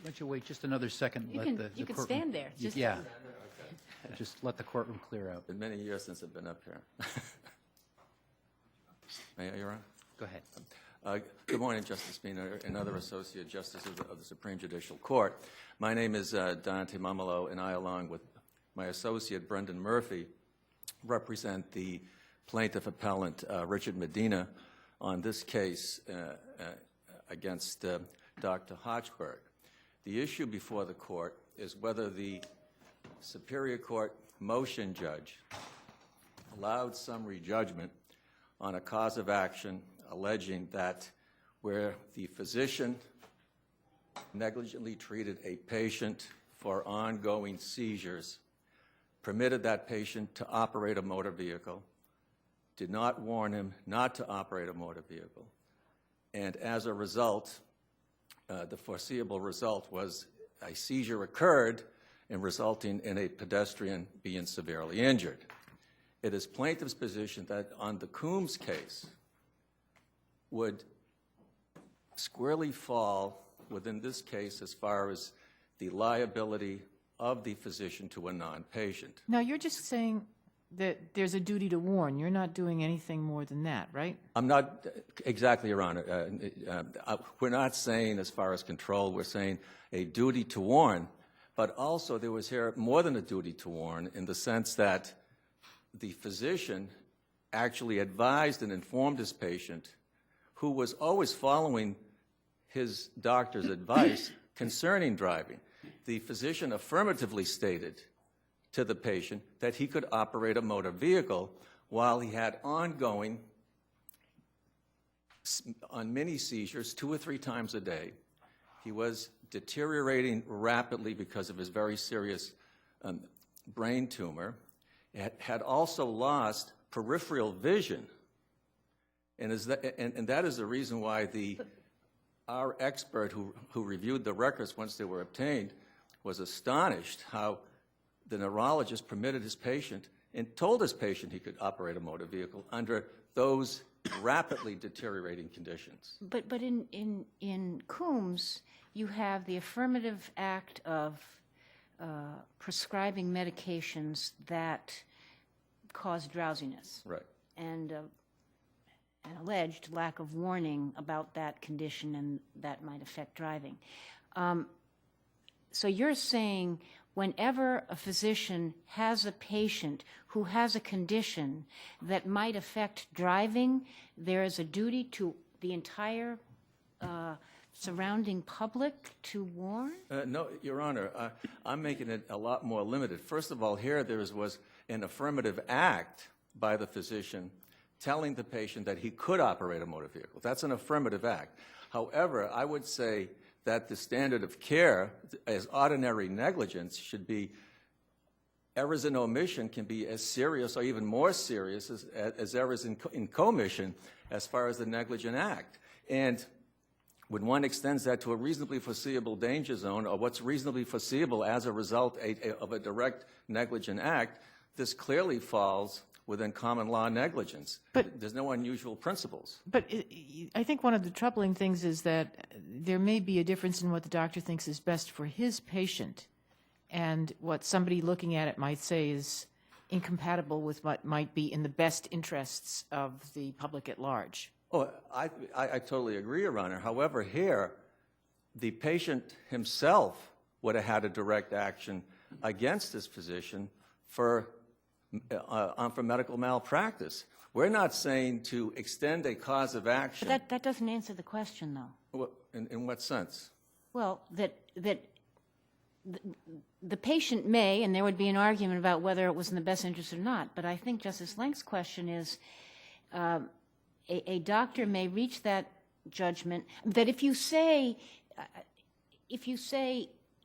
don't you wait just another second? You Let can, the you can courtroom- stand there. Just, Yeah. Just let the courtroom clear out. Been many years since I've been up here. May I, Your Honor? Go ahead. Good morning, Justice Medina and other associate justices of the Supreme Judicial Court. My name is Dante Mamalo, and I, along with my associate Brendan Murphy, represent the plaintiff appellant Richard Medina on this case against Dr. Hochberg. The issue before the court is whether the Superior Court motion judge allowed summary judgment on a cause of action alleging that where the physician negligently treated a patient for ongoing seizures, permitted that patient to operate a motor vehicle, did not warn him not to operate a motor vehicle, and as a result, the foreseeable result was a seizure occurred and resulting in a pedestrian being severely injured. It is plaintiff's position that on the Coombs case would squarely fall within this case as far as the liability of the physician to a non-patient. Now, you're just saying that there's a duty to warn. You're not doing anything more than that, right? I'm not exactly, Your Honor. We're not saying as far as control, we're saying a duty to warn, but also there was here more than a duty to warn in the sense that the physician actually advised and informed his patient, who was always following his doctor's advice concerning driving. The physician affirmatively stated to the patient that he could operate a motor vehicle while he had ongoing on many seizures 2 or 3 times a day. He was deteriorating rapidly because of his very serious brain tumor. Had also lost peripheral vision, and that is the reason why our expert who reviewed the records once they were obtained was astonished how the neurologist permitted his patient and told his patient he could operate a motor vehicle under those rapidly deteriorating conditions. but in Coombs, you have the affirmative act of prescribing medications that cause drowsiness. Right. And an alleged lack of warning about that condition and that might affect driving. So you're saying whenever a physician has a patient who has a condition that might affect driving, there is a duty to the entire surrounding public to warn? No, Your Honor, I'm making it a lot more limited. First of all, here there was an affirmative act by the physician telling the patient that he could operate a motor vehicle. That's an affirmative act. However, I would say that the standard of care as ordinary negligence should be errors in omission can be as serious or even more serious as errors in commission as far as the negligent act. And when one extends that to a reasonably foreseeable danger zone or what's reasonably foreseeable as a result of a direct negligent act, this clearly falls within common law negligence. But there's no unusual principles. But I think one of the troubling things is that there may be a difference in what the doctor thinks is best for his patient and what somebody looking at it might say is incompatible with what might be in the best interests of the public at large. Oh, I totally agree, Your Honor. However, here, the patient himself would have had a direct action against his physician for medical malpractice. We're not saying to extend a cause of action. But that doesn't answer the question, though. In what sense? Well, that the patient may, and there would be an argument about whether it was in the best interest or not, but I think Justice Lank's question is a doctor may reach that judgment that if you say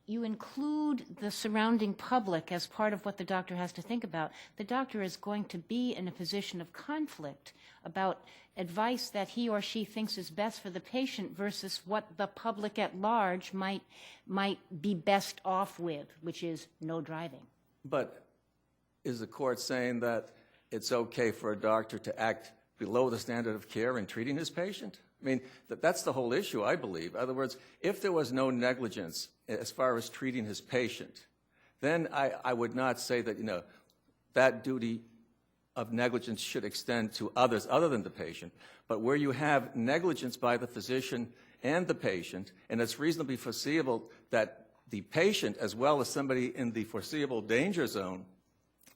you include the surrounding public as part of what the doctor has to think about, the doctor is going to be in a position of conflict about advice that he or she thinks is best for the patient versus what the public at large might be best off with, which is no driving. But is the court saying that it's okay for a doctor to act below the standard of care in treating his patient? I mean, that's the whole issue, I believe. In other words, if there was no negligence as far as treating his patient, then I would not say that, that duty of negligence should extend to others other than the patient. But where you have negligence by the physician and the patient, and it's reasonably foreseeable that the patient, as well as somebody in the foreseeable danger zone,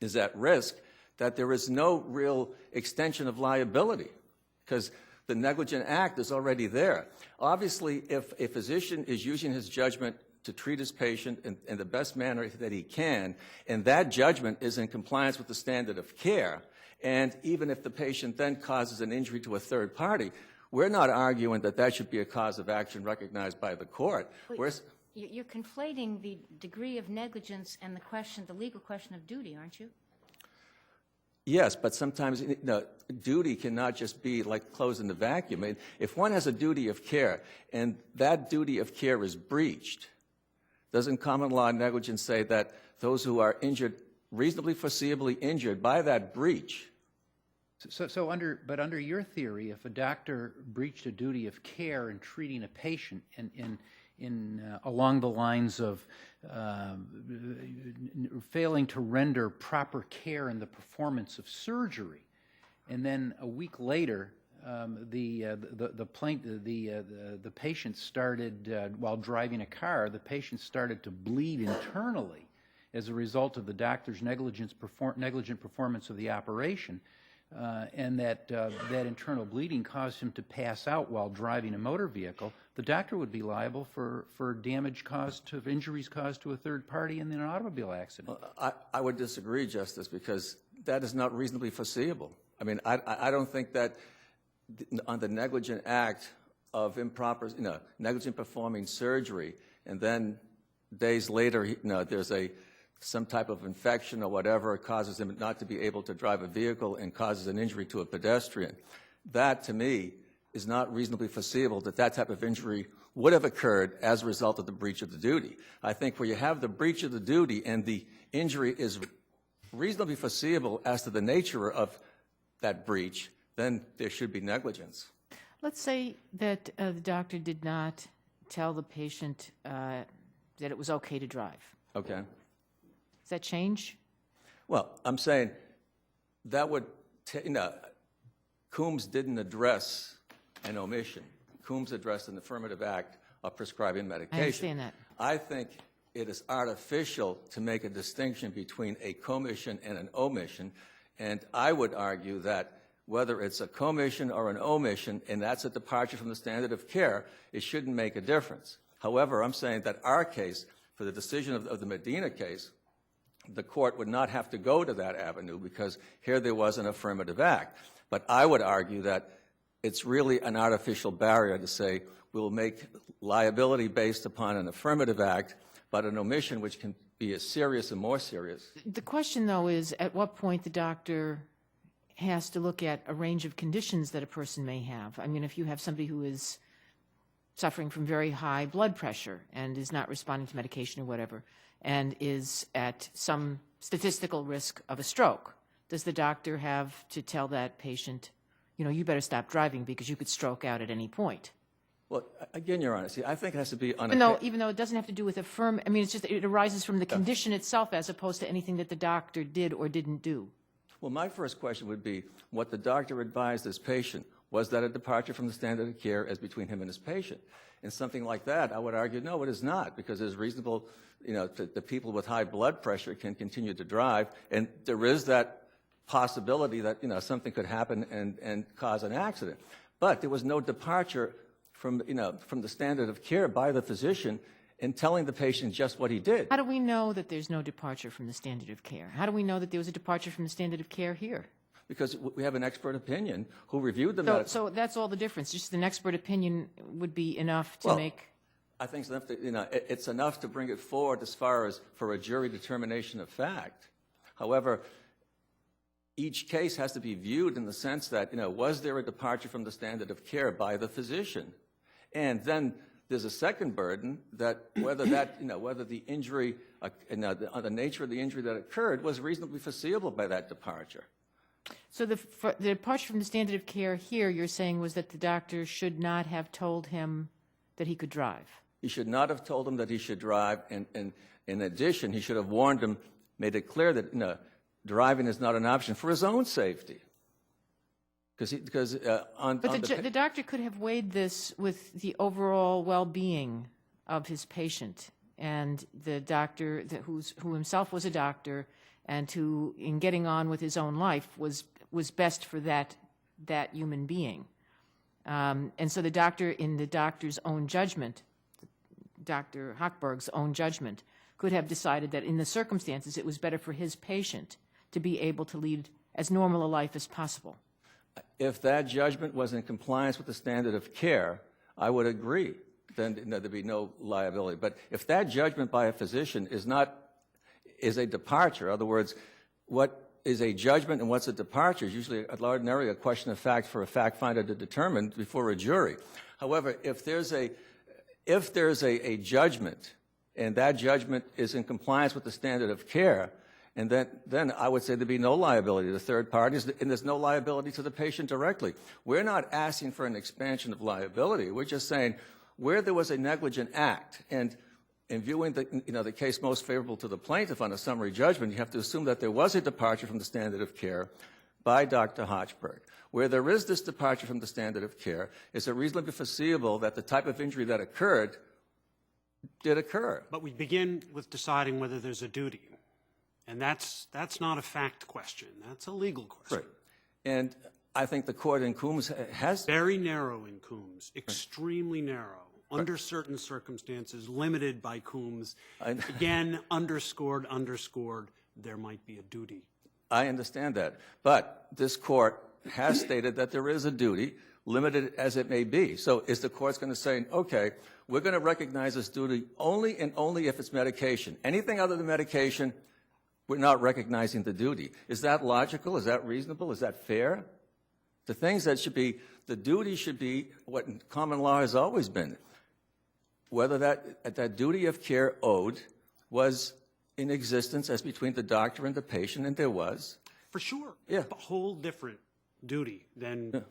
is at risk, that there is no real extension of liability, because the negligent act is already there. Obviously, if a physician is using his judgment to treat his patient in the best manner that he can, and that judgment is in compliance with the standard of care, and even if the patient then causes an injury to a third party, we're not arguing that that should be a cause of action recognized by the court. You're conflating the degree of negligence and the legal question of duty, aren't you? Yes, but sometimes duty cannot just be like closing the vacuum. I mean, if one has a duty of care and that duty of care is breached, doesn't common law negligence say that those who are injured, reasonably foreseeably injured by that breach? But under your theory, if a doctor breached a duty of care in treating a patient along the lines of failing to render proper care in the performance of surgery, and then a week later the patient started while driving a car, the patient started to bleed internally as a result of the doctor's negligent performance of the operation, and that internal bleeding caused him to pass out while driving a motor vehicle, the doctor would be liable for injuries caused to a third party in an automobile accident. I would disagree, Justice, because that is not reasonably foreseeable. I mean, I don't think that on the negligent act of improper, negligent performing surgery, and then days later, there's some type of infection or whatever causes him not to be able to drive a vehicle and causes an injury to a pedestrian. That, to me, is not reasonably foreseeable that that type of injury would have occurred as a result of the breach of the duty. I think where you have the breach of the duty and the injury is reasonably foreseeable as to the nature of that breach, then there should be negligence. Let's say that the doctor did not tell the patient that it was okay to drive. Okay. Does that change? Well, I'm saying that would, Coombs didn't address an omission. Coombs addressed an affirmative act of prescribing medication. I understand that. I think it is artificial to make a distinction between a commission and an omission, and I would argue that whether it's a commission or an omission, and that's a departure from the standard of care, it shouldn't make a difference. However, I'm saying that our case, for the decision of the Medina case, the court would not have to go to that avenue because here there was an affirmative act. But I would argue that it's really an artificial barrier to say we'll make liability based upon an affirmative act, but an omission which can be as serious and more serious. The question, though, is at what point the doctor has to look at a range of conditions that a person may have. I mean, if you have somebody who is suffering from very high blood pressure and is not responding to medication or whatever, and is at some statistical risk of a stroke, does the doctor have to tell that patient, you better stop driving because you could stroke out at any point? Well, again, Your Honor, see, I think it has to be on Even though it doesn't have to do with it's just it arises from the condition itself as opposed to anything that the doctor did or didn't do. Well, my first question would be what the doctor advised his patient. Was that a departure from the standard of care as between him and his patient? And something like that, I would argue, no, it is not, because it's reasonable, the people with high blood pressure can continue to drive, and there is that possibility that, something could happen and cause an accident. But there was no departure from the standard of care by the physician in telling the patient just what he did. How do we know that there's no departure from the standard of care? How do we know that there was a departure from the standard of care here? Because we have an expert opinion who reviewed the medical. So that's all the difference. Just an expert opinion would be enough to make. I think it's enough to, it's enough to bring it forward as far as for a jury determination of fact. However, each case has to be viewed in the sense that, was there a departure from the standard of care by the physician? And then there's a second burden that whether the injury, the nature of the injury that occurred was reasonably foreseeable by that departure. So the departure from the standard of care here, you're saying, was that the doctor should not have told him that he could drive? He should not have told him that he should drive, and in addition, he should have warned him, made it clear that driving is not an option for his own safety. But the doctor could have weighed this with the overall well-being of his patient, and the doctor who himself was a doctor and who, in getting on with his own life, was best for that human being. And so the doctor, in the doctor's own judgment, Dr. Hochberg's own judgment, could have decided that in the circumstances it was better for his patient to be able to lead as normal a life as possible. If that judgment was in compliance with the standard of care, I would agree. Then there'd be no liability. But if that judgment by a physician is a departure, in other words, what is a judgment and what's a departure is usually ordinarily a question of fact for a fact finder to determine before a jury. However, if there's a judgment and that judgment is in compliance with the standard of care, and then I would say there'd be no liability to third parties, and there's no liability to the patient directly. We're not asking for an expansion of liability. We're just saying where there was a negligent act, and in viewing the case most favorable to the plaintiff on a summary judgment, you have to assume that there was a departure from the standard of care by Dr. Hochberg. Where there is this departure from the standard of care, is it reasonably foreseeable that the type of injury that occurred did occur? But we begin with deciding whether there's a duty. And that's not a fact question. That's a legal question. Right. And I think the court in Coombs has... Very narrow in Coombs, extremely narrow. Under certain circumstances, limited by Coombs. Again, underscored, there might be a duty. I understand that. But this court has stated that there is a duty, limited as it may be. So is the court going to say, okay, we're going to recognize this duty only and only if it's medication. Anything other than medication, we're not recognizing the duty. Is that logical? Is that reasonable? Is that fair? The things that should be, the duty should be what common law has always been. Whether that duty of care owed was in existence as between the doctor and the patient, and there was. For sure. Yeah. A whole different duty than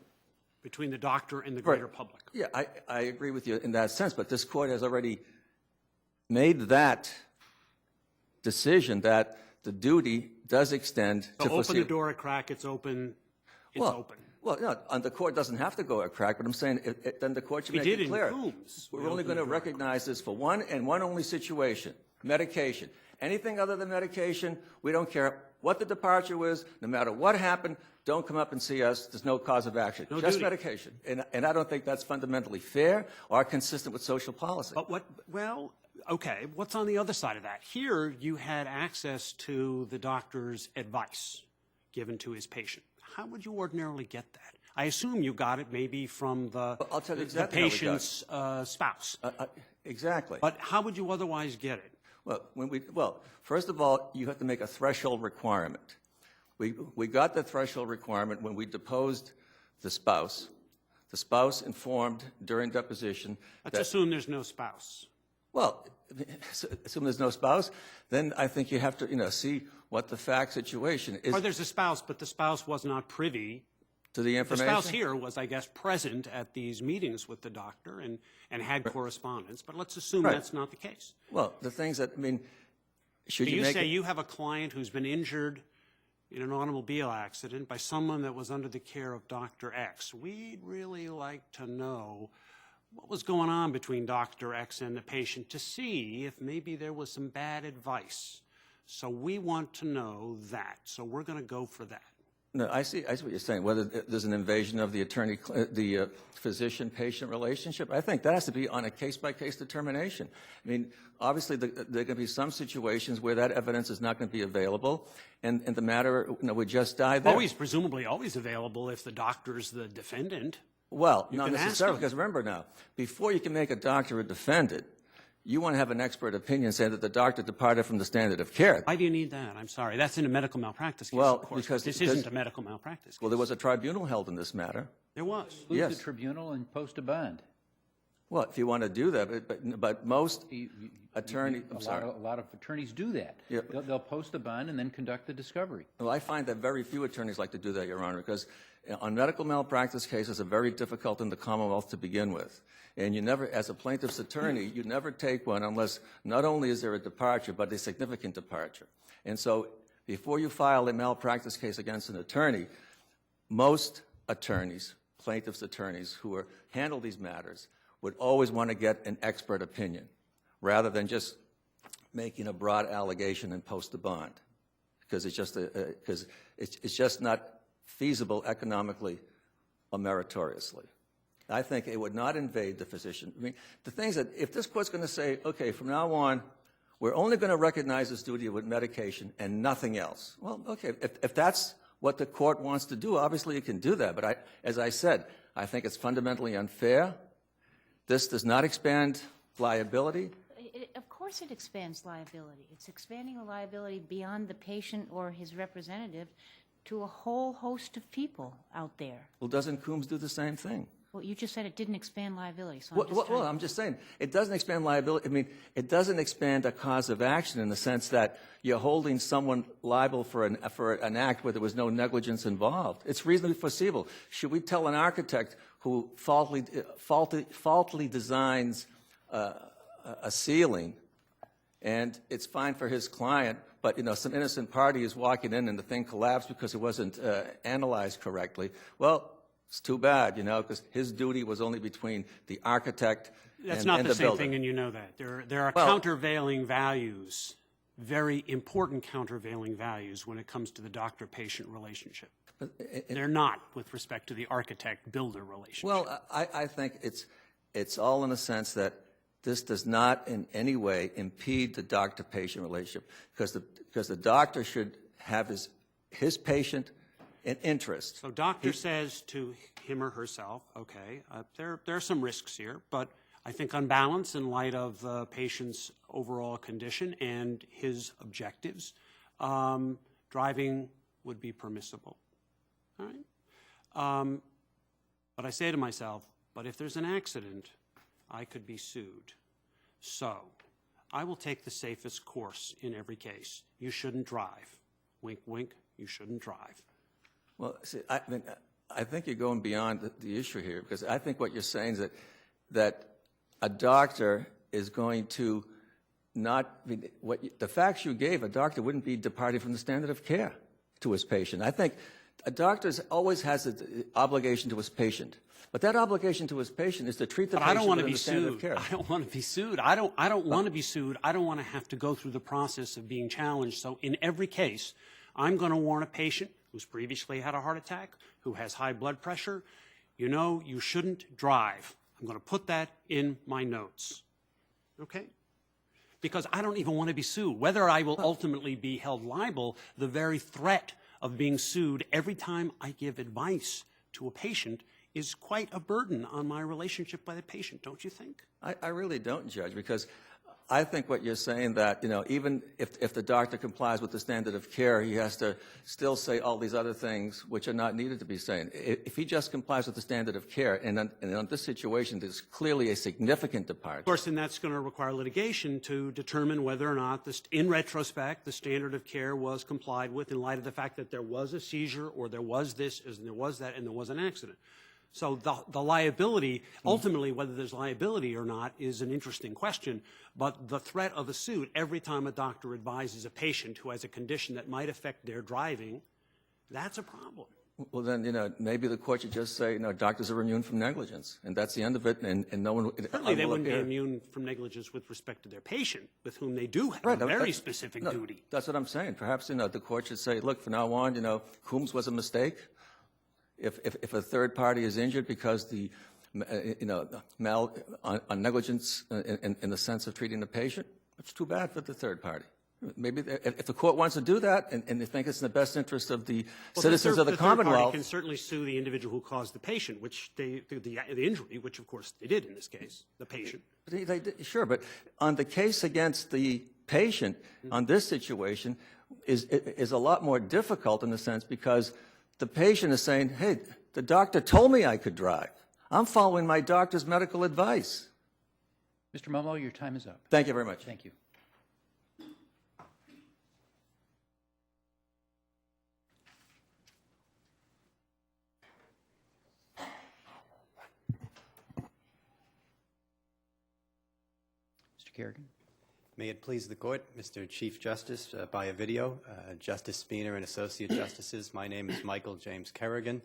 between the doctor and the greater public. Yeah, I agree with you in that sense, but this court has already made that decision that the duty does extend to So open the door a crack, it's open, it's open. Well, no, and the court doesn't have to go a crack, but I'm saying then the court should make it clear. We're only going to recognize this for one and one only situation, medication. Anything other than medication, we don't care what the departure was, no matter what happened, don't come up and see us. There's no cause of action. No just duty. medication. And I don't think that's fundamentally fair or consistent with social policy. But okay, what's on the other side of that? Here, you had access to the doctor's advice given to his patient. How would you ordinarily get that? I assume you got it maybe from the patient's spouse. Exactly. But how would you otherwise get it? Well, first of all, you have to make a threshold requirement. We got the threshold requirement when we deposed the spouse. The spouse informed during deposition. Let's assume there's no spouse. Well, assume there's no spouse, then I think you have to, see what the fact situation is. Or there's a spouse, but the spouse was not privy to the information. The spouse here was, I guess, present at these meetings with the doctor and had correspondence. But let's assume that's not the case. Well, the things that, should you say you have a client who's been injured in an automobile accident by someone that was under the care of Dr. X. We'd really like to know what was going on between Dr. X and the patient to see if maybe there was some bad advice. So we want to know that. So we're going to go for that. No, I see what you're saying. Whether there's an invasion of the physician-patient relationship, I think that has to be on a case-by-case determination. Obviously, there are going to be some situations where that evidence is not going to be available, and the matter would just die there. Presumably always available if the doctor's the defendant. Well, not necessarily, because remember now, before you can make a doctor a defendant, you want to have an expert opinion saying that the doctor departed from the standard of care. Why do you need that? I'm sorry. That's in a medical malpractice case, of course. Because this isn't a medical malpractice case. Well, there was a tribunal held in this matter. There was. Yes. The tribunal and post a bond. Well, if you want to do that, but most, attorney, I'm sorry. A lot of attorneys do that. Yeah. They'll post a bond and then conduct the discovery. Well, I find that very few attorneys like to do that, Your Honor, because on medical malpractice cases are very difficult in the Commonwealth to begin with. And you never, as a plaintiff's attorney, you never take one unless not only is there a departure, but a significant departure. And so before you file a malpractice case against an attorney, most attorneys, plaintiff's attorneys who handle these matters, would always want to get an expert opinion rather than just making a broad allegation and post a bond, because it's just not feasible economically or meritoriously. I think it would not invade the physician. I mean, the things that if this court's going to say, okay, from now on, we're only going to recognize this duty with medication and nothing else. Well, okay, if that's what the court wants to do, obviously it can do that. But as I said, I think it's fundamentally unfair. This does not expand liability. Of course it expands liability. It's expanding the liability beyond the patient or his representative to a whole host of people out there. Well, doesn't Coombs do the same thing? Well, you just said it didn't expand liability, so I'm just saying, it doesn't expand liability. I mean, it doesn't expand a cause of action in the sense that you're holding someone liable for an act where there was no negligence involved. It's reasonably foreseeable. Should we tell an architect who faultily designs a ceiling, and it's fine for his client, but some innocent party is walking in and the thing collapsed because it wasn't analyzed correctly? Well, it's too bad, because his duty was only between the architect and the builder. That's not the same thing, and you know that. There are countervailing values, very important countervailing values when it comes to the doctor-patient relationship. They're not with respect to the architect-builder relationship. Well, I think it's all in the sense that this does not in any way impede the doctor-patient relationship, because the doctor should have his patient an interest. So doctor says to him or herself, okay, there are some risks here, but I think on balance, in light of the patient's overall condition and his objectives, driving would be permissible. All right? But I say to myself, but if there's an accident, I could be sued. So I will take the safest course in every case. You shouldn't drive. Wink, wink, you shouldn't drive. Well, see, I think you're going beyond the issue here, because I think what you're saying is that a doctor is going to not be, the facts you gave, a doctor wouldn't be departing from the standard of care to his patient. I think a doctor always has an obligation to his patient, but that obligation to his patient is to treat the patient within the standard of care. I don't want to be sued. I don't want to be sued. I don't want to have to go through the process of being challenged. So in every case, I'm going to warn a patient who's previously had a heart attack, who has high blood pressure, you shouldn't drive. I'm going to put that in my notes, okay? Because I don't even want to be sued. Whether I will ultimately be held liable, the very threat of being sued every time I give advice to a patient is quite a burden on my relationship by the patient, don't you think? I really don't, Judge, because I think what you're saying that, even if the doctor complies with the standard of care, he has to still say all these other things which are not needed to be saying. If he just complies with the standard of care, and in this situation, there's clearly a significant departure. Of course, and that's going to require litigation to determine whether or not, in retrospect, the standard of care was complied with in light of the fact that there was a seizure, or there was this, and there was that, and there was an accident. So the liability, ultimately, whether there's liability or not, is an interesting question. But the threat of a suit every time a doctor advises a patient who has a condition that might affect their driving, that's a problem. Well, then, maybe the court should just say, doctors are immune from negligence, and that's the end of it, and no one... Certainly they wouldn't be immune from negligence with respect to their patient, with whom they do have a very specific duty. That's what I'm saying. Perhaps, the court should say, look, from now on, Coombs was a mistake. If a third party is injured because the negligence in the sense of treating the patient, it's too bad for the third party. Maybe if the court wants to do that and they think it's in the best interest of the citizens of the Commonwealth, the third party can certainly sue the individual who caused the patient, the injury, which of course they did in this case, the patient. They did, sure, but on the case against the patient, on this situation, is a lot more difficult in the sense because the patient is saying, hey, the doctor told me I could drive. I'm following my doctor's medical advice. Mr. Mumlo, your time is up. Thank you very much. Thank you. Mr. Kerrigan. May it please the Court, Mr. Chief Justice, by a video, Justice Spooner and Associate Justices, my name is Michael James Kerrigan.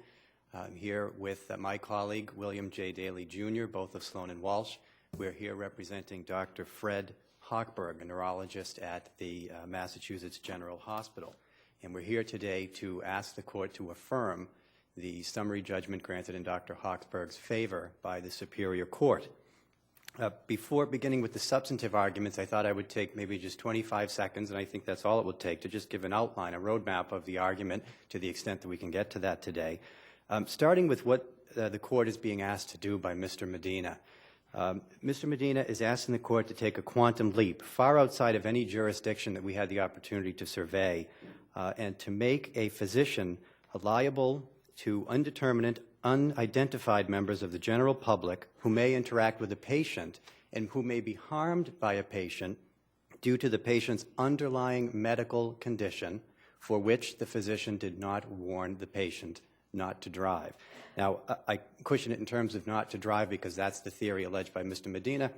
I'm here with my colleague, William J. Daly, Jr., both of Sloan and Walsh. We're here representing Dr. Fred Hochberg, a neurologist at the Massachusetts General Hospital. And we're here today to ask the Court to affirm the summary judgment granted in Dr. Hochberg's favor by the Superior Court. Before beginning with the substantive arguments, I thought I would take maybe just 25 seconds, and I think that's all it would take, to just give an outline, a roadmap of the argument to the extent that we can get to that today. Starting with what the Court is being asked to do by Mr. Medina. Mr. Medina is asking the Court to take a quantum leap far outside of any jurisdiction that we had the opportunity to survey and to make a physician liable to undeterminate, unidentified members of the general public who may interact with a patient and who may be harmed by a patient due to the patient's underlying medical condition for which the physician did not warn the patient not to drive. Now, I cushion it in terms of not to drive because that's the theory alleged by Mr. Medina,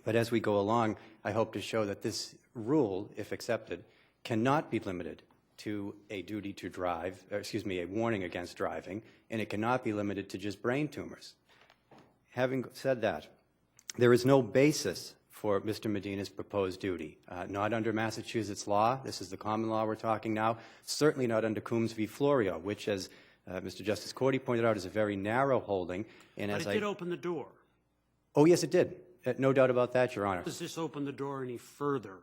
but as we go along, I hope to show that this rule, if accepted, cannot be limited to a duty to drive, a warning against driving, and it cannot be limited to just brain tumors. Having said that, there is no basis for Mr. Medina's proposed duty, not under Massachusetts law. This is the common law we're talking now. Certainly not under Coombs v. Florio, which, as Mr. Justice Cordy pointed out, is a very narrow holding. And But as it did open the door. Oh, yes, it did. No doubt about that, Your Honor. Does this open the door any further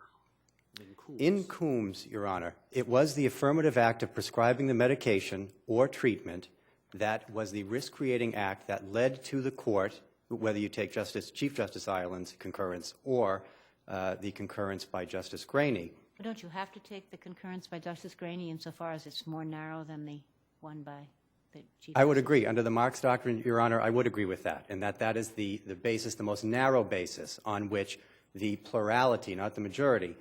than Coombs? In Coombs, Your Honor, it was the affirmative act of prescribing the medication or treatment that was the risk-creating act that led to the court, whether you take Chief Justice Ireland's concurrence or the concurrence by Justice Graney. But don't you have to take the concurrence by Justice Graney insofar as it's more narrow than the one by the Chief I would Justice? agree. Under the Marx Doctrine, Your Honor, I would agree with that, and that is the basis, the most narrow basis on which the plurality, not the majority,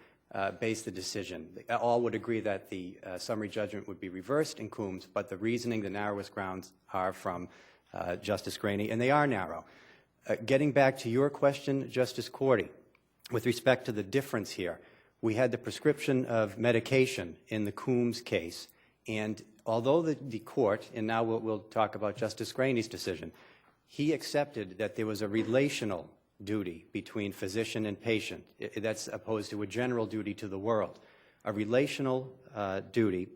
based the decision. All would agree that the summary judgment would be reversed in Coombs, but the reasoning, the narrowest grounds are from Justice Graney, and they are narrow. Getting back to your question, Justice Cordy, with respect to the difference here, we had the prescription of medication in the Coombs case, and although the court, and now we'll talk about Justice Graney's decision, he accepted that there was a relational duty between physician and patient. That's opposed to a general duty to the world. A relational duty,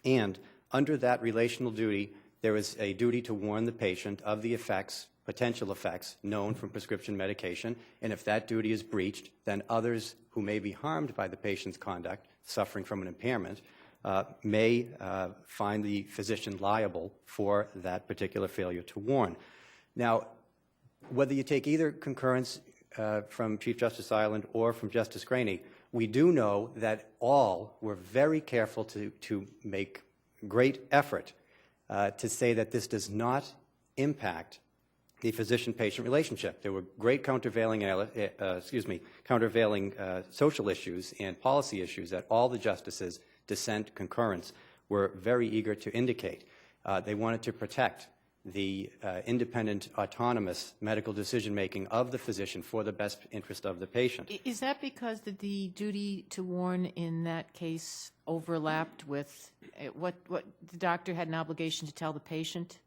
and under that relational duty, there is a duty to warn the patient of the effects, potential effects, known from prescription medication, and if that duty is breached, then others who may be harmed by the patient's conduct, suffering from an impairment, may find the physician liable for that particular failure to warn. Now, whether you take either concurrence from Chief Justice Ireland or from Justice Graney, we do know that all were very careful to make great effort to say that this does not impact the physician-patient relationship. There were great countervailing social issues and policy issues that all the justices, dissent, concurrence, were very eager to indicate. They wanted to protect the independent, autonomous medical decision-making of the physician for the best interest of the patient. Is that because the duty to warn in that case overlapped with what the doctor had an obligation to tell the patient?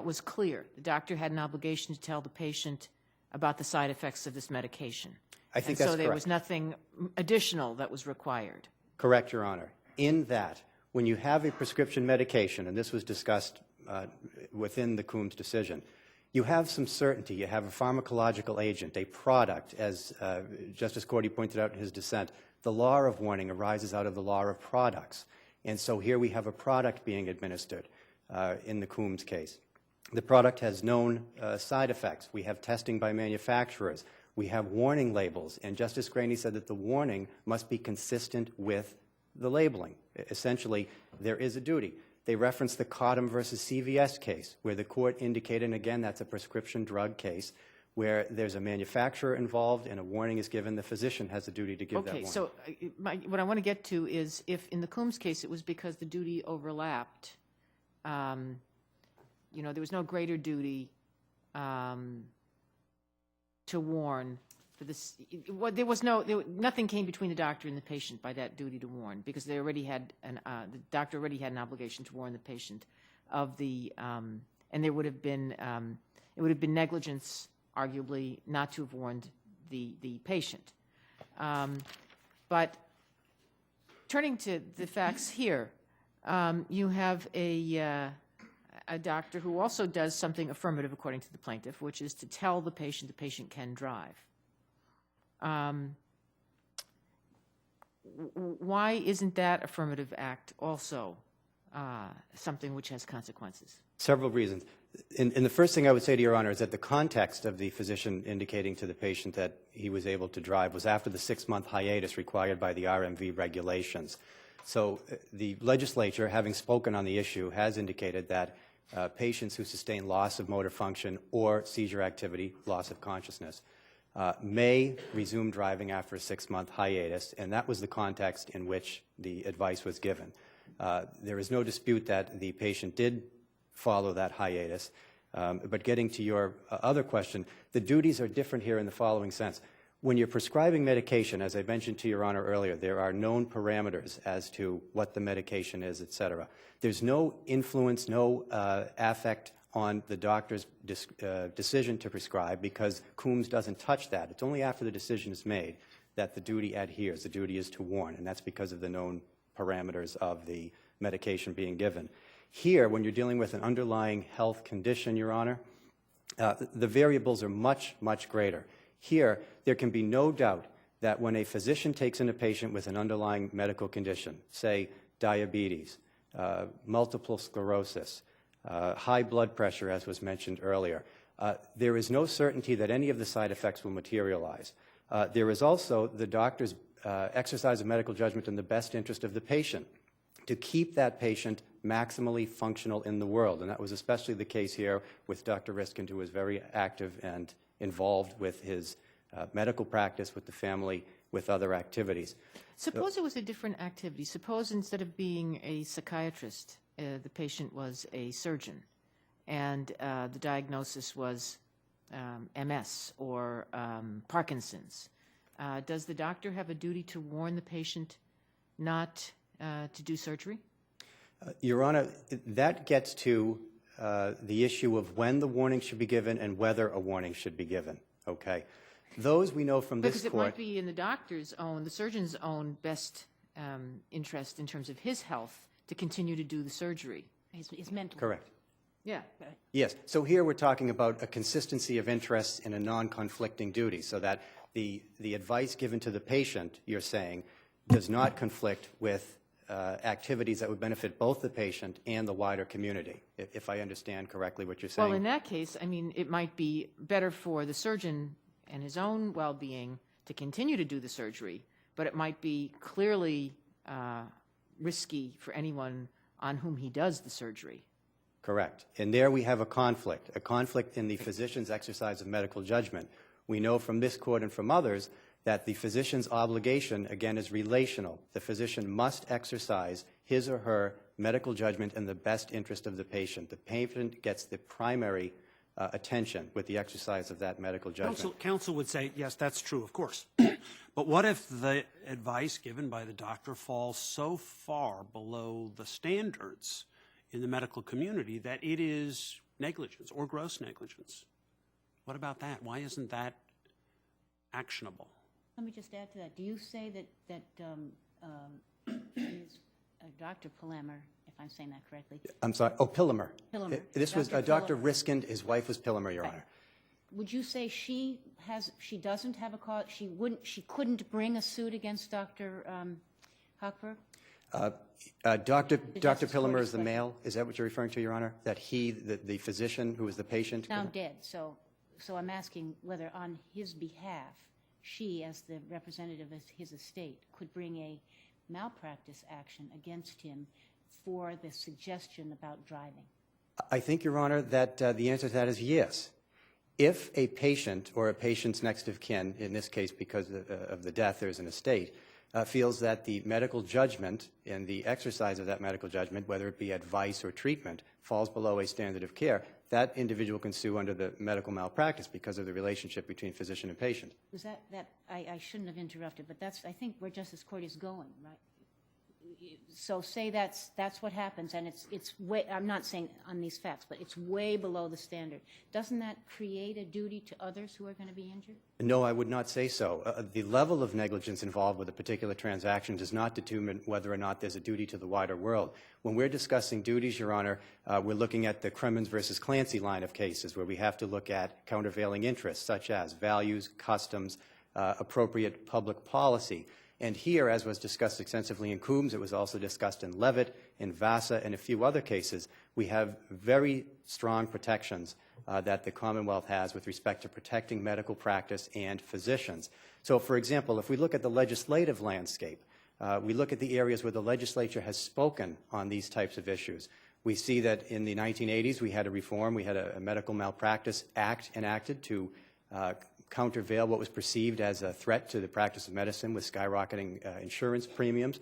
Was clear. The doctor had an obligation to tell the patient about the side effects of this medication. I think and that's so there correct. was nothing additional that was required. Correct, Your Honor. In that, when you have a prescription medication, and this was discussed within the Coombs decision, you have some certainty. You have a pharmacological agent, a product, as Justice Cordy pointed out in his dissent. The law of warning arises out of the law of products. And so here we have a product being administered in the Coombs case. The product has known side effects. We have testing by manufacturers. We have warning labels. And Justice Graney said that the warning must be consistent with the labeling. Essentially, there is a duty. They referenced the Cottam versus CVS case, where the court indicated, and again, that's a prescription drug case, Where there's a manufacturer involved and a warning is given, the physician has the duty to give that Okay, warning. so what I want to get to is if in the Coombs case it was because the duty overlapped, you know, there was no greater duty to warn for this. There was nothing came between the doctor and the patient by that duty to warn because they already had the doctor already had an obligation to warn the patient of the and there would have been it would have been negligence arguably not to have warned the patient. But turning to the facts here, you have a doctor who also does something affirmative according to the plaintiff, which is to tell the patient can drive. Why isn't that affirmative act also something which has consequences? Several reasons. And the first thing I would say to Your Honor is that the context of the physician indicating to the patient that he was able to drive was after the 6-month hiatus required by the RMV regulations. So the legislature, having spoken on the issue, has indicated that patients who sustain loss of motor function or seizure activity, loss of consciousness, may resume driving after a 6-month hiatus, and that was the context in which the advice was given. There is no dispute that the patient did follow that hiatus. But getting to your other question, the duties are different here in the following sense. When you're prescribing medication, as I mentioned to Your Honor earlier, there are known parameters as to what the medication is, et cetera. There's no influence, no affect on the doctor's decision to prescribe because Coombs doesn't touch that. It's only after the decision is made that the duty adheres. The duty is to warn, and that's because of the known parameters of the medication being given. Here, when you're dealing with an underlying health condition, Your Honor, the variables are much, much greater. Here, there can be no doubt that when a physician takes in a patient with an underlying medical condition, say diabetes, multiple sclerosis, high blood pressure, as was mentioned earlier, there is no certainty that any of the side effects will materialize. There is also the doctor's exercise of medical judgment in the best interest of the patient to keep that patient maximally functional in the world. And that was especially the case here with Dr. Riskind, who was very active and involved with his medical practice, with the family, with other activities. Suppose it was a different activity. Suppose instead of being a psychiatrist, the patient was a surgeon, and the diagnosis was MS or Parkinson's. Does the doctor have a duty to warn the patient not to do surgery? Your Honor, that gets to the issue of when the warning should be given and whether a warning should be given, okay? Those we know from this Because it court. might be in the doctor's own, the surgeon's own best interest in terms of his health to continue to do the surgery. His mental. Correct. Yeah. Yes. So here we're talking about a consistency of interests in a non-conflicting duty, so that the advice given to the patient, you're saying, does not conflict with activities that would benefit both the patient and the wider community, if I understand correctly what you're saying. Well, in that case, I mean, it might be better for the surgeon and his own well-being to continue to do the surgery, but it might be clearly risky for anyone on whom he does the surgery. Correct. And there we have a conflict in the physician's exercise of medical judgment. We know from this court and from others that the physician's obligation, again, is relational. The physician must exercise his or her medical judgment in the best interest of the patient. The patient gets the primary attention with the exercise of that medical judgment. Counsel would say, yes, that's true, of course. But what if the advice given by the doctor falls so far below the standards in the medical community that it is negligence or gross negligence? What about that? Why isn't that actionable? Let me just add to that. Do you say that Dr. Palamer, if I'm saying that correctly? I'm sorry. Oh, Pillamer. Pillamer. This was Dr. Dr. Riskind. His wife was Pillamer, Your Honor. Would you say she doesn't have a cause? She couldn't bring a suit against Dr. Hochberg? Dr. Justice Pillamer Gordy's is the question. male. Is that what you're referring to, Your Honor? That he, the physician who was the patient? Now dead. So I'm asking whether on his behalf, she, as the representative of his estate, could bring a malpractice action against him for the suggestion about driving. I think, Your Honor, that the answer to that is yes. If a patient or a patient's next of kin, in this case because of the death, there's an estate, feels that the medical judgment and the exercise of that medical judgment, whether it be advice or treatment, falls below a standard of care, that individual can sue under the medical malpractice because of the relationship between physician and patient. Was that I shouldn't have interrupted, but that's, I think, where Justice Cordy is going, right? So say that's what happens, and it's way, I'm not saying on these facts, but it's way below the standard. Doesn't that create a duty to others who are going to be injured? No, I would not say so. The level of negligence involved with a particular transaction does not determine whether or not there's a duty to the wider world. When we're discussing duties, Your Honor, we're looking at the Crimmins versus Clancy line of cases where we have to look at countervailing interests such as values, customs, appropriate public policy. And here, as was discussed extensively in Coombs, it was also discussed in Levitt, in Vassa, and a few other cases, we have very strong protections that the Commonwealth has with respect to protecting medical practice and physicians. So, for example, if we look at the legislative landscape, we look at the areas where the legislature has spoken on these types of issues. We see that in the 1980s we had a reform, we had a Medical Malpractice Act enacted to countervail what was perceived as a threat to the practice of medicine with skyrocketing insurance premiums.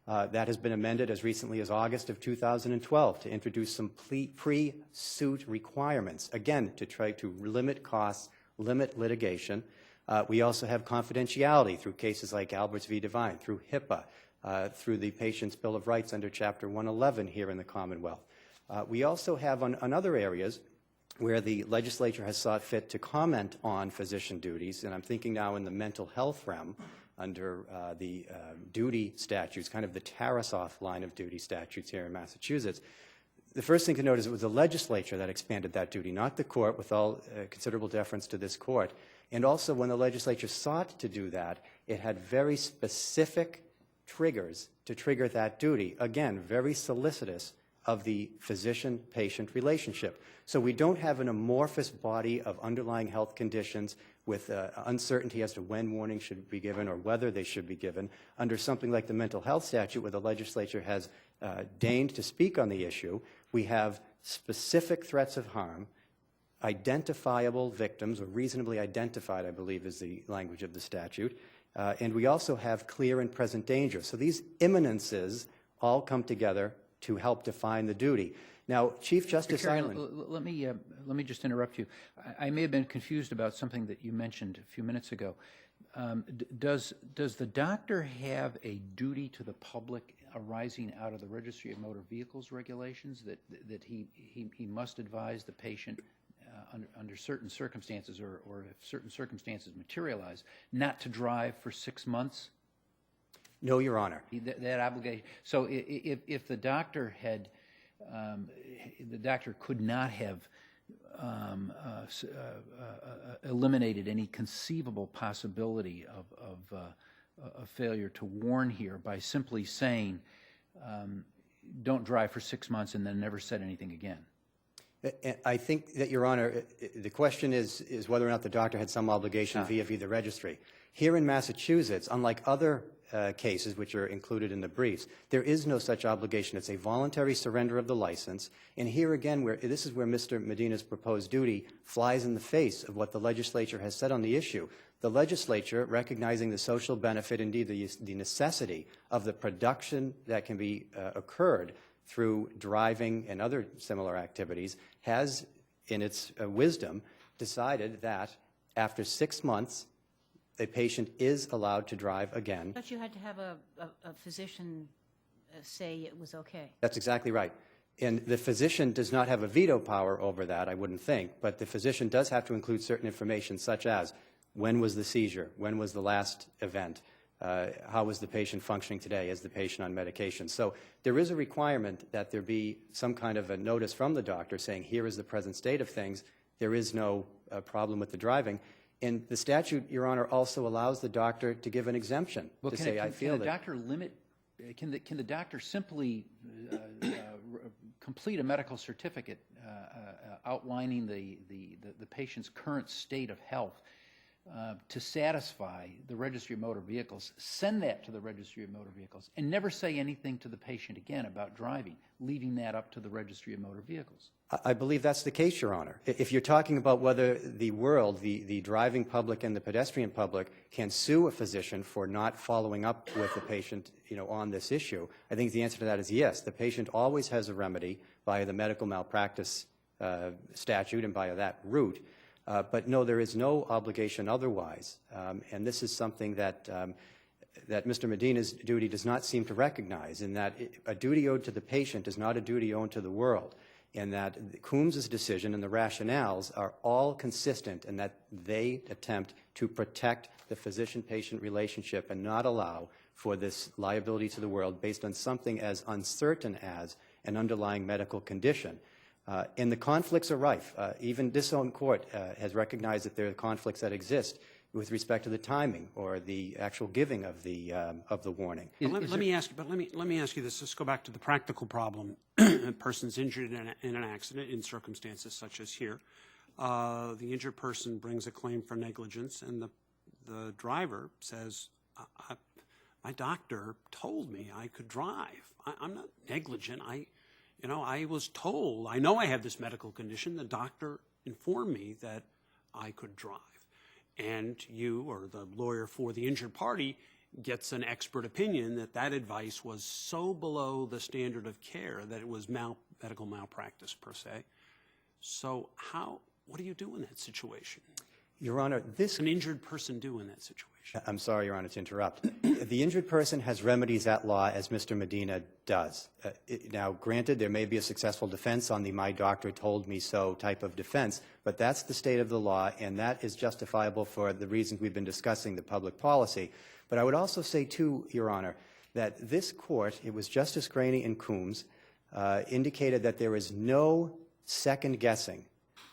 That has been amended as recently as August of 2012 to introduce some pre-suit requirements, again, to try to limit costs, limit litigation. We also have confidentiality through cases like Alberts v. Devine, through HIPAA, through the Patient's Bill of Rights under Chapter 111 here in the Commonwealth. We also have on other areas where the legislature has sought fit to comment on physician duties, and I'm thinking now in the mental health realm under the duty statutes, kind of the Tarasoff line of duty statutes here in Massachusetts. The first thing to note is it was the legislature that expanded that duty, not the court, with all considerable deference to this court. And also when the legislature sought to do that, it had very specific triggers to trigger that duty. Again, very solicitous of the physician-patient relationship. So we don't have an amorphous body of underlying health conditions with uncertainty as to when warnings should be given or whether they should be given under something like the mental health statute where the legislature has deigned to speak on the issue. We have specific threats of harm, identifiable victims, or reasonably identified, I believe is the language of the statute, and we also have clear and present danger. So these imminences all come together to help define the duty. Now, Chief Justice Island. Let me just interrupt you. I may have been confused about something that you mentioned a few minutes ago. Does the doctor have a duty to the public arising out of the Registry of Motor Vehicles regulations that he must advise the patient under certain circumstances or if certain circumstances materialize not to drive for 6 months? No, Your Honor. That obligation. So if the doctor had, the doctor could not have eliminated any conceivable possibility of failure to warn here by simply saying, don't drive for 6 months and then never said anything again. I think that, Your Honor, the question is whether or not the doctor had some obligation via the registry. Here in Massachusetts, unlike other cases which are included in the briefs, there is no such obligation. It's a voluntary surrender of the license. And here again, this is where Mr. Medina's proposed duty flies in the face of what the legislature has said on the issue. The legislature, recognizing the social benefit, indeed the necessity of the production that can be occurred through driving and other similar activities, has, in its wisdom, decided that after 6 months, a patient is allowed to drive again. But you had to have a physician say it was okay. That's exactly right. And the physician does not have a veto power over that, I wouldn't think, but the physician does have to include certain information such as when was the seizure, when was the last event, how was the patient functioning today, is the patient on medication. So there is a requirement that there be some kind of a notice from the doctor saying here is the present state of things, there is no problem with the driving. And the statute, Your Honor, also allows the doctor to give an exemption to say, I feel that. Can the doctor simply complete a medical certificate outlining the patient's current state of health to satisfy the Registry of Motor Vehicles, send that to the Registry of Motor Vehicles, and never say anything to the patient again about driving, leaving that up to the Registry of Motor Vehicles. I believe that's the case, Your Honor. If you're talking about whether the world, the driving public and the pedestrian public, can sue a physician for not following up with the patient, on this issue, I think the answer to that is yes. The patient always has a remedy via the medical malpractice statute and via that route. But no, there is no obligation otherwise. And this is something that Mr. Medina's duty does not seem to recognize, in that a duty owed to the patient is not a duty owed to the world, and that Coombs's decision and the rationales are all consistent in that they attempt to protect the physician-patient relationship and not allow for this liability to the world based on something as uncertain as an underlying medical condition. And the conflicts are rife. Even this own court has recognized that there are conflicts that exist with respect to the timing or the actual giving of the warning. Let me ask you this. Let's go back to the practical problem. A person's injured in an accident in circumstances such as here. The injured person brings a claim for negligence, and the driver says, my doctor told me I could drive. I'm not negligent. I was told, I know I have this medical condition. The doctor informed me that I could drive. And you, or the lawyer for the injured party, gets an expert opinion that that advice was so below the standard of care that it was medical malpractice per se. So what do you do in that situation? Your Honor, What's an injured person do in that situation? I'm sorry, Your Honor, to interrupt. The injured person has remedies at law, as Mr. Medina does. Now, granted, there may be a successful defense on the "my doctor told me so" type of defense, but that's the state of the law, and that is justifiable for the reasons we've been discussing, the public policy. But I would also say, too, Your Honor, that this court, it was Justice Graney and Coombs, indicated that there is no second-guessing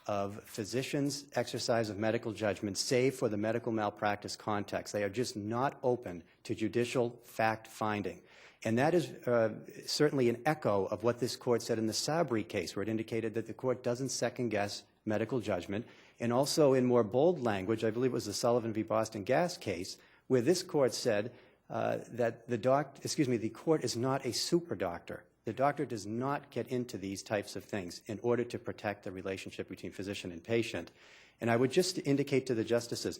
of physicians' exercise of medical judgment, save for the medical malpractice context. They are just not open to judicial fact-finding. And that is certainly an echo of what this court said in the Sabri case, where it indicated that the court doesn't second-guess medical judgment. And also in more bold language, I believe it was the Sullivan v. Boston Gas case, where this court said that the court is not a super doctor. The doctor does not get into these types of things in order to protect the relationship between physician and patient. And I would just indicate to the justices,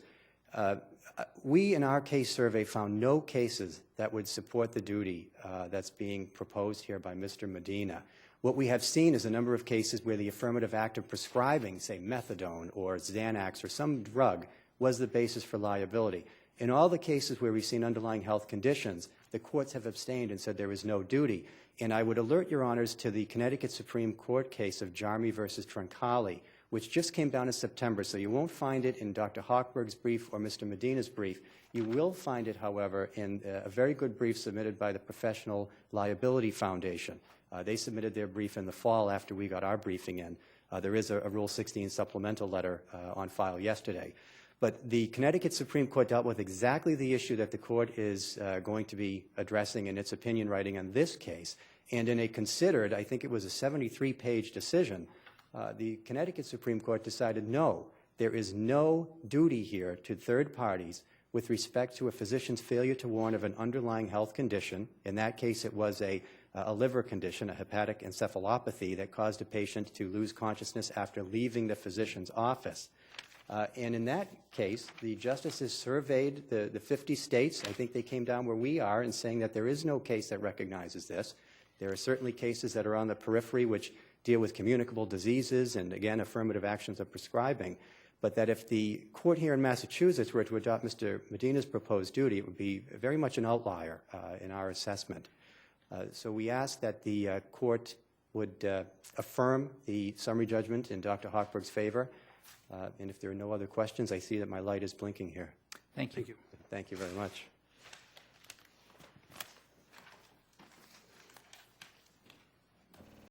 we in our case survey found no cases that would support the duty that's being proposed here by Mr. Medina. What we have seen is a number of cases where the affirmative act of prescribing, say, methadone or Xanax or some drug was the basis for liability. In all the cases where we've seen underlying health conditions, the courts have abstained and said there is no duty. And I would alert Your Honors to the Connecticut Supreme Court case of Jarmy versus Troncali, which just came down in September, so you won't find it in Dr. Hochberg's brief or Mr. Medina's brief. You will find it, however, in a very good brief submitted by the Professional Liability Foundation. They submitted their brief in the fall after we got our briefing in. There is a Rule 16 supplemental letter on file yesterday. But the Connecticut Supreme Court dealt with exactly the issue that the court is going to be addressing in its opinion writing on this case. And in a considered, I think it was a 73-page decision, the Connecticut Supreme Court decided no, there is no duty here to third parties with respect to a physician's failure to warn of an underlying health condition. In that case, it was a liver condition, a hepatic encephalopathy that caused a patient to lose consciousness after leaving the physician's office. And in that case, the justices surveyed the 50 states. I think they came down where we are in saying that there is no case that recognizes this. There are certainly cases that are on the periphery which deal with communicable diseases and, again, affirmative actions of prescribing. But that if the court here in Massachusetts were to adopt Mr. Medina's proposed duty, it would be very much an outlier in our assessment. So we ask that the court would affirm the summary judgment in Dr. Hochberg's favor. And if there are no other questions, I see that my light is blinking here. Thank you. Thank you. Thank you very much.